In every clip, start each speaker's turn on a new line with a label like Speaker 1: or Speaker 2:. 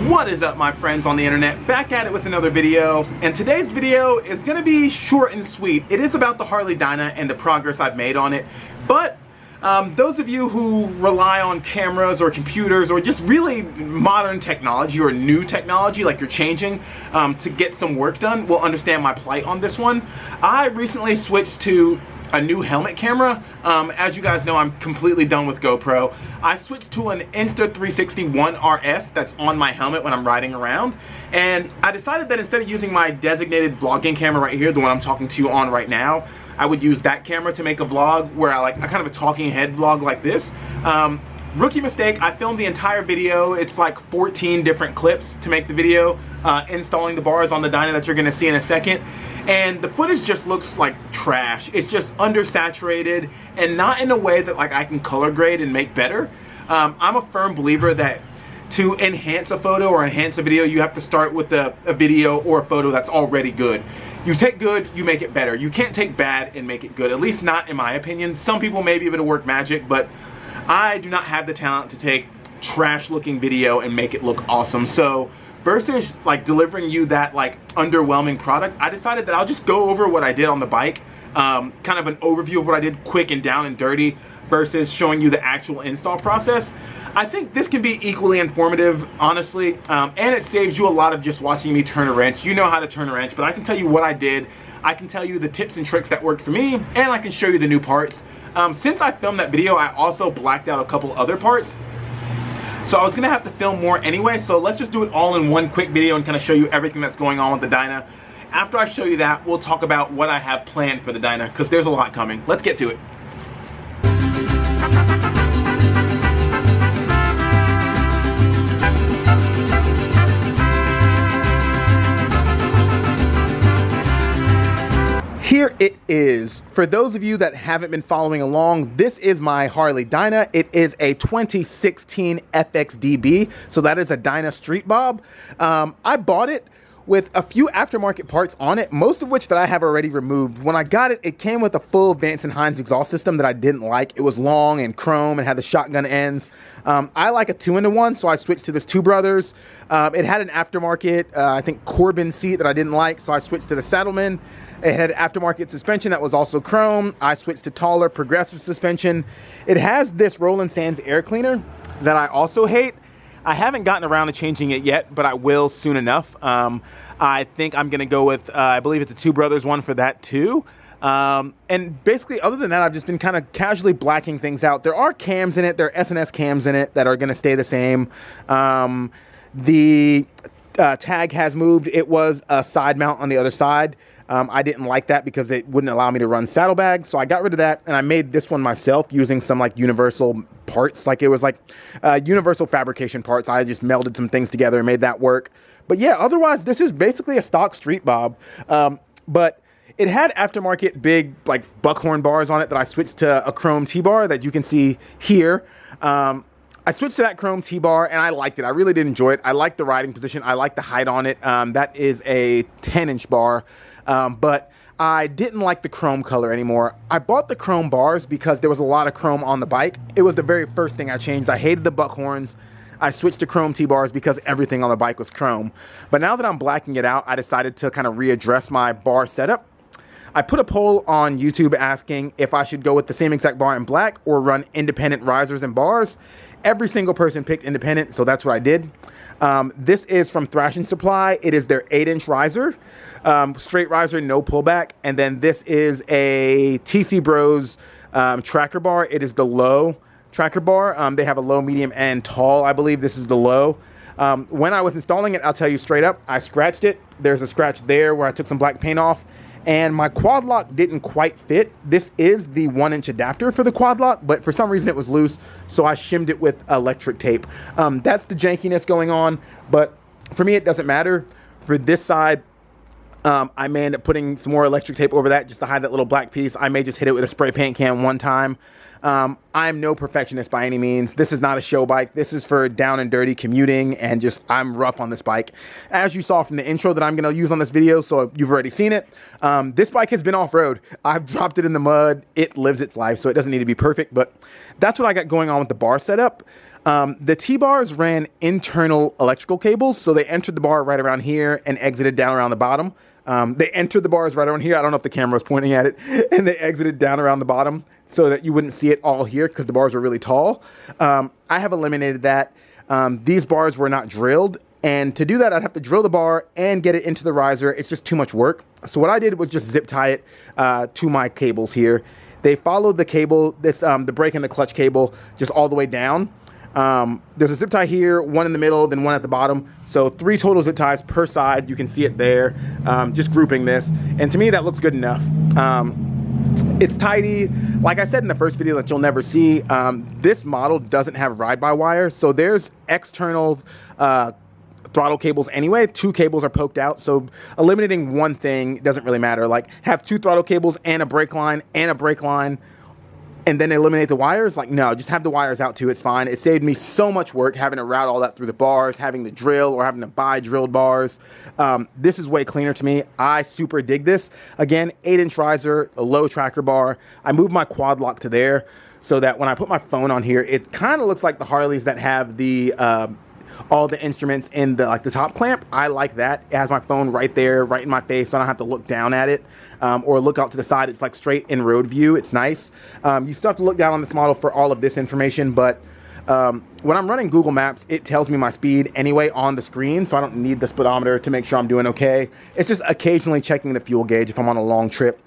Speaker 1: What is up, my friends on the internet? Back at it with another video, and today's video is going to be short and sweet. It is about the Harley Dyna and the progress I've made on it, but those of you who rely on cameras or computers or just really modern technology or new technology like you're changing to get some work done will understand my plight on this one. I recently switched to a new helmet camera. As you guys know, I'm completely done with GoPro. I switched to an Insta360 One RS that's on my helmet when I'm riding around, and I decided that instead of using my designated vlogging camera right here, the one I'm talking to you on right now, I would use that camera to make a vlog where I kind of a talking head vlog like this. Rookie mistake, I filmed the entire video. It's like 14 different clips to make the video, installing the bars on the Dyna that you're gonna see in a second. And the footage just looks like trash. It's just undersaturated and not in a way that I can color grade and make better. I'm a firm believer that to enhance a photo or enhance a video, you have to start with a video or a photo that's already good. You take good, you make it better. You can't take bad and make it good, at least not in my opinion. Some people may be able to work magic, but I do not have the talent to take trash looking video and make it look awesome. So versus delivering you that underwhelming product, I decided that I'll just go over what I did on the bike, kind of an overview of what I did quick and down and dirty versus showing you the actual install process. I think this can be equally informative, honestly, and it saves you a lot of just watching me turn a wrench. You know how to turn a wrench, but I can tell you what I did. I can tell you the tips and tricks that worked for me, and I can show you the new parts. Since I filmed that video, I also blacked out a couple other parts. So I was gonna have to film more anyway, so let's just do it all in one quick video and kind of show you everything that's going on with the Dyna. After I show you that, we'll talk about what I have planned for the Dyna, because there's a lot coming. Let's get to it. Here it is. For those of you that haven't been following along, this is my Harley Dyna. It is a 2016 FXDB, so that is a Dyna streetbob. I bought it with a few aftermarket parts on it, most of which that I have already removed. When I got it, it came with a full Vance & Hines exhaust system that I didn't like. It was long and chrome and had the shotgun ends. I like a 2-in-1, so I switched to this Two Brothers. It had an aftermarket, I think Corbin seat that I didn't like, so I switched to the Saddleman. It had aftermarket suspension that was also chrome. I switched to taller progressive suspension. It has this Roland Sands air cleaner that I also hate. I haven't gotten around to changing it yet, but I will soon enough. I think I'm gonna go with, I believe it's a Two Brothers one for that too. And basically other than that, I've just been kind of casually blacking things out. There are cams in it, there are S&S cams in it that are gonna stay the same. The tag has moved. It was a side mount on the other side. I didn't like that because it wouldn't allow me to run saddlebags, so I got rid of that, and I made this one myself using some universal parts. It was universal fabrication parts. I just melded some things together and made that work. But yeah, otherwise this is basically a stock street bob, but it had aftermarket big buckhorn bars on it that I switched to a chrome T-bar that you can see here. I switched to that chrome T-bar and I liked it. I really did enjoy it. I liked the riding position. I liked the height on it. That is a 10-inch bar. But I didn't like the chrome color anymore. I bought the chrome bars because there was a lot of chrome on the bike. It was the very first thing I changed. I hated the buckhorns. I switched to chrome T-bars because everything on the bike was chrome. But now that I'm blacking it out, I decided to kind of readdress my bar setup. I put a poll on YouTube asking if I should go with the same exact bar in black or run independent risers and bars. Every single person picked independent, so that's what I did. This is from Thrashing Supply. It is their 8-inch riser. Straight riser, no pullback. And then this is a TC Bros tracker bar. It is the low tracker bar. They have a low, medium, and tall. I believe this is the low. When I was installing it, I'll tell you straight up, I scratched it. There's a scratch there where I took some black paint off, and my quad lock didn't quite fit. This is the 1-inch adapter for the quad lock, but for some reason it was loose, so I shimmed it with electric tape. That's the jankiness going on, but for me it doesn't matter. For this side, I may end up putting some more electric tape over that just to hide that little black piece. I may just hit it with a spray paint can one time. I'm no perfectionist by any means. This is not a show bike. This is for down and dirty commuting, and just I'm rough on this bike. As you saw from the intro that I'm going to use on this video, so you've already seen it. This bike has been off-road. I've dropped it in the mud. It lives its life, so it doesn't need to be perfect, but that's what I got going on with the bar setup. The T-bars ran internal electrical cables, so they entered the bar right around here and exited down around the bottom. They entered the bars right around here. I don't know if the camera was pointing at it, and they exited down around the bottom so that you wouldn't see it all here because the bars were really tall. I have eliminated that. These bars were not drilled, and to do that, I'd have to drill the bar and get it into the riser. It's just too much work. So what I did was just zip tie it to my cables here. They followed the cable, the brake and the clutch cable, just all the way down. There's a zip tie here, one in the middle, then one at the bottom. So 3 total zip ties per side. You can see it there, just grouping this. And to me, that looks good enough. It's tidy. Like I said in the first video that you'll never see, this model doesn't have ride-by-wire. So there's external throttle cables anyway. 2 cables are poked out. So eliminating one thing doesn't really matter. Like have 2 throttle cables and a brake line and then eliminate the wires. Like, no, just have the wires out too. It's fine. It saved me so much work having to route all that through the bars, having to drill or having to buy drilled bars. This is way cleaner to me. I super dig this. Again, 8-inch riser, a low tracker bar. I moved my quad lock to there so that when I put my phone on here, it kind of looks like the Harleys that have the all the instruments in the the top clamp. I like that. It has my phone right there, right in my face, so I don't have to look down at it or look out to the side. It's like straight in road view. It's nice. You still have to look down on this model for all of this information, but when I'm running Google Maps, it tells me my speed anyway on the screen, so I don't need the speedometer to make sure I'm doing okay. It's just occasionally checking the fuel gauge if I'm on a long trip.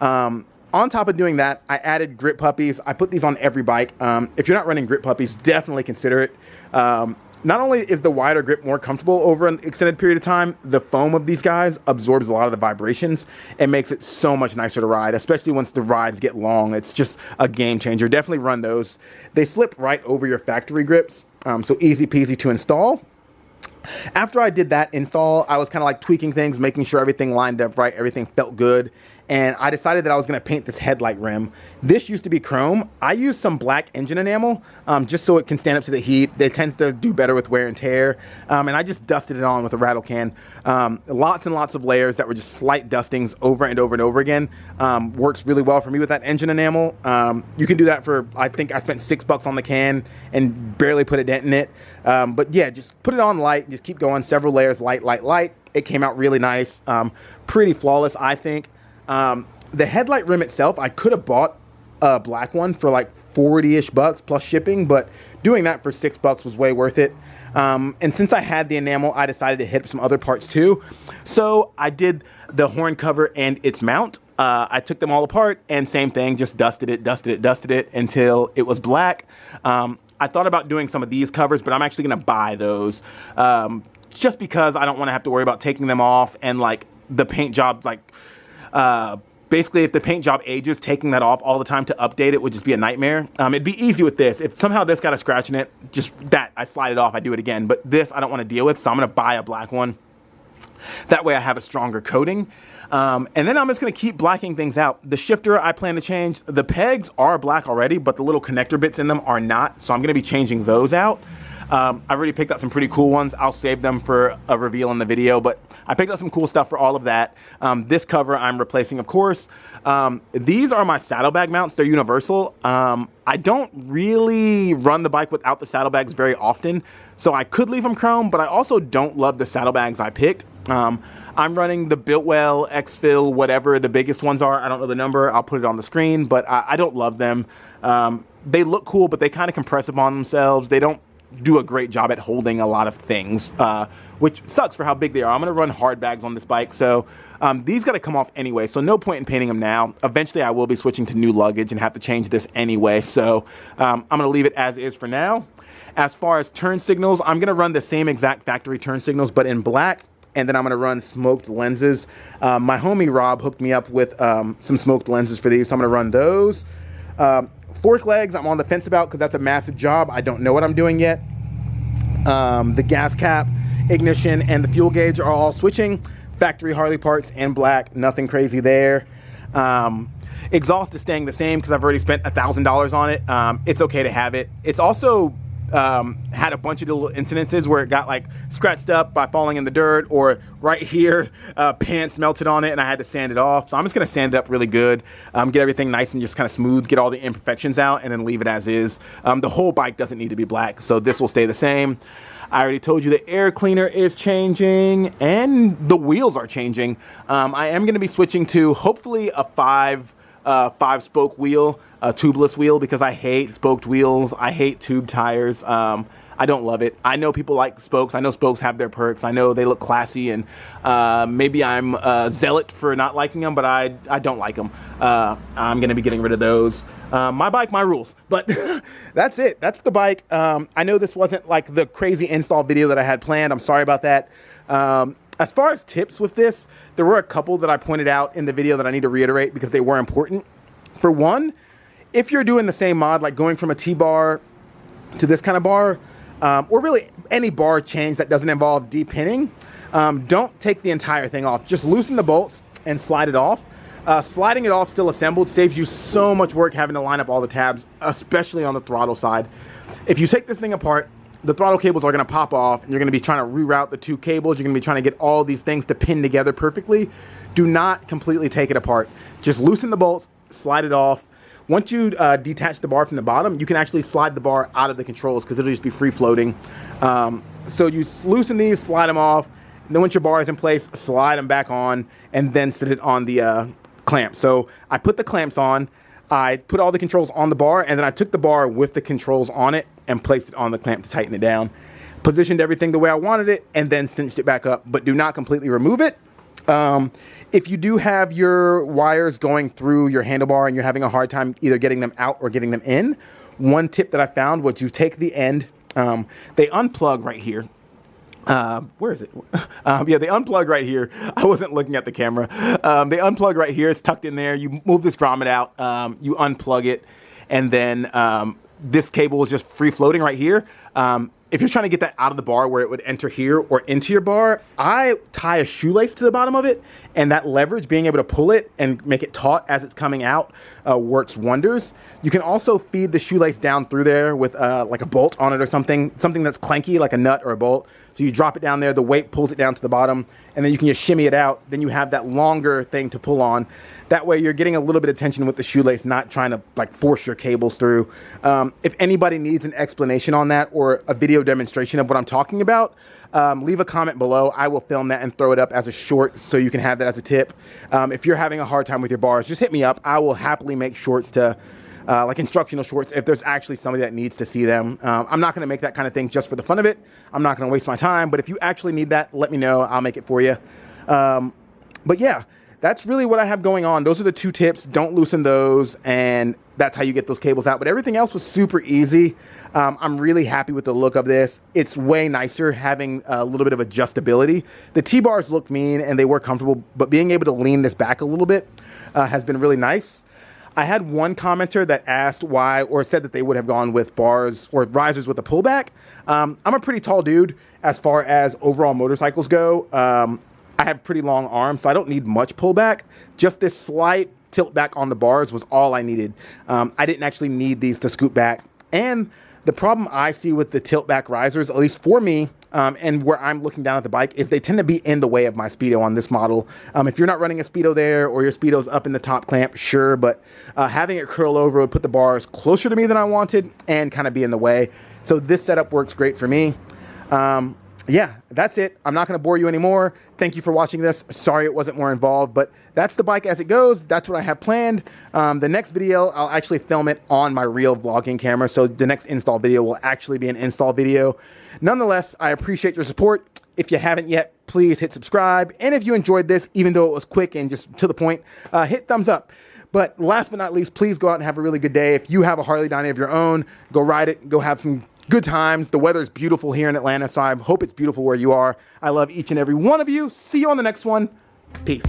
Speaker 1: On top of doing that, I added grip puppies. I put these on every bike. If you're not running grip puppies, definitely consider it. Not only is the wider grip more comfortable over an extended period of time, the foam of these guys absorbs a lot of the vibrations and makes it so much nicer to ride, especially once the rides get long. It's just a game changer. Definitely run those. They slip right over your factory grips, so easy peasy to install. After I did that install, I was kind of like tweaking things, making sure everything lined up right, everything felt good. And I decided that I was going to paint this headlight rim. This used to be chrome. I used some black engine enamel just so it can stand up to the heat. It tends to do better with wear and tear. And I just dusted it on with a rattle can. Lots and lots of layers that were just slight dustings over and over and over again. Works really well for me with that engine enamel. You can do that for, I think I spent $6 on the can and barely put a dent in it. But yeah, just put it on light, just keep going, several layers, light, light, light. It came out really nice. Pretty flawless, I think. The headlight rim itself, I could have bought a black one for like 40-ish bucks plus shipping, but doing that for $6 was way worth it. And since I had the enamel, I decided to hit some other parts too. So I did the horn cover and its mount. I took them all apart and same thing, just dusted it until it was black. I thought about doing some of these covers, but I'm actually going to buy those just because I don't want to have to worry about taking them off and like the paint job, like basically if the paint job ages, taking that off all the time to update it would just be a nightmare. It'd be easy with this. If somehow this got a scratch in it, just that, I slide it off, I do it again. But this I don't want to deal with, so I'm going to buy a black one. That way I have a stronger coating. And then I'm just going to keep blacking things out. The shifter I plan to change. The pegs are black already, but the little connector bits in them are not. So I'm going to be changing those out. I've already picked up some pretty cool ones. I'll save them for a reveal in the video, but I picked up some cool stuff for all of that. This cover I'm replacing, of course. These are my saddlebag mounts. They're universal. I don't really run the bike without the saddlebags very often, so I could leave them chrome, but I also don't love the saddlebags I picked. I'm running the Biltwell, X-Fill, whatever the biggest ones are. I don't know the number. I'll put it on the screen, but I don't love them. They look cool, but they kind of compress upon themselves. They don't do a great job at holding a lot of things, which sucks for how big they are. I'm going to run hard bags on this bike, so these got to come off anyway, so no point in painting them now. Eventually I will be switching to new luggage and have to change this anyway, so I'm going to leave it as is for now. As far as turn signals, I'm going to run the same exact factory turn signals but in black, and then I'm going to run smoked lenses. My homie Rob hooked me up with some smoked lenses for these, so I'm going to run those. Fork legs, I'm on the fence about because that's a massive job. I don't know what I'm doing yet. The gas cap, ignition, and the fuel gauge are all switching. Factory Harley parts in black, nothing crazy there. Exhaust is staying the same because I've already spent $1,000 on it. It's okay to have it. It's also had a bunch of little incidences where it got like scratched up by falling in the dirt, or right here, pants melted on it and I had to sand it off. So I'm just gonna sand it up really good, get everything nice and just kind of smooth, get all the imperfections out, and then leave it as is. The whole bike doesn't need to be black, so this will stay the same. I already told you the air cleaner is changing and the wheels are changing. I am gonna be switching to hopefully a five spoke wheel, a tubeless wheel, because I hate spoked wheels. I hate tube tires. I don't love it. I know people like spokes. I know spokes have their perks. I know they look classy, and maybe I'm a zealot for not liking them, but I don't like them. I'm gonna be getting rid of those. My bike, my rules. But that's it. That's the bike. I know this wasn't like the crazy install video that I had planned. I'm sorry about that. As far as tips with this, there were a couple that I pointed out in the video that I need to reiterate because they were important. For one, if you're doing the same mod, like going from a T-bar to this kind of bar, or really any bar change that doesn't involve de-pinning, don't take the entire thing off. Just loosen the bolts and slide it off. Sliding it off still assembled saves you so much work having to line up all the tabs, especially on the throttle side. If you take this thing apart, the throttle cables are going to pop off, and you're going to be trying to reroute the two cables. You're going to be trying to get all these things to pin together perfectly. Do not completely take it apart. Just loosen the bolts, slide it off. Once you detach the bar from the bottom, you can actually slide the bar out of the controls because it'll just be free floating. So you loosen these, slide them off, and then once your bar is in place, slide them back on, and then sit it on the clamp. So I put the clamps on, I put all the controls on the bar, and then I took the bar with the controls on it and placed it on the clamp to tighten it down. Positioned everything the way I wanted it, and then cinched it back up, but do not completely remove it. If you do have your wires going through your handlebar and you're having a hard time either getting them out or getting them in, one tip that I found was you take the end, they unplug right here. Where is it? Yeah, they unplug right here. I wasn't looking at the camera. They unplug right here. It's tucked in there. You move this grommet out, you unplug it, and then this cable is just free floating right here. If you're trying to get that out of the bar where it would enter here or into your bar, I tie a shoelace to the bottom of it, and that leverage, being able to pull it and make it taut as it's coming out, works wonders. You can also feed the shoelace down through there with like a bolt on it or something that's clanky, like a nut or a bolt. So you drop it down there, the weight pulls it down to the bottom, and then you can just shimmy it out. Then you have that longer thing to pull on. That way you're getting a little bit of tension with the shoelace, not trying to like force your cables through. If anybody needs an explanation on that or a video demonstration of what I'm talking about, leave a comment below. I will film that and throw it up as a short so you can have that as a tip. If you're having a hard time with your bars, just hit me up. I will happily make shorts to like instructional shorts if there's actually somebody that needs to see them. I'm not going to make that kind of thing just for the fun of it. I'm not going to waste my time, but if you actually need that, let me know. I'll make it for you. But yeah, that's really what I have going on. Those are the two tips. Don't loosen those, and that's how you get those cables out. But everything else was super easy. I'm really happy with the look of this. It's way nicer having a little bit of adjustability. The T-bars look mean and they were comfortable, but being able to lean this back a little bit has been really nice. I had one commenter that asked why, or said that they would have gone with bars or risers with a pullback. I'm a pretty tall dude as far as overall motorcycles go. I have pretty long arms, so I don't need much pullback. Just this slight tilt back on the bars was all I needed. I didn't actually need these to scoot back. And the problem I see with the tilt back risers, at least for me, and where I'm looking down at the bike, is they tend to be in the way of my Speedo on this model. If you're not running a Speedo there, or your Speedo's up in the top clamp, sure, but having it curl over would put the bars closer to me than I wanted and kind of be in the way. So this setup works great for me. Yeah, that's it. I'm not going to bore you anymore. Thank you for watching this. Sorry it wasn't more involved, but that's the bike as it goes. That's what I have planned. The next video, I'll actually film it on my real vlogging camera, so the next install video will actually be an install video. Nonetheless, I appreciate your support. If you haven't yet, please hit subscribe. And if you enjoyed this, even though it was quick and just to the point, hit thumbs up. But last but not least, please go out and have a really good day. If you have a Harley Dyna of your own, go ride it, go have some good times. The weather's beautiful here in Atlanta, so I hope it's beautiful where you are. I love each and every one of you. See you on the next one. Peace.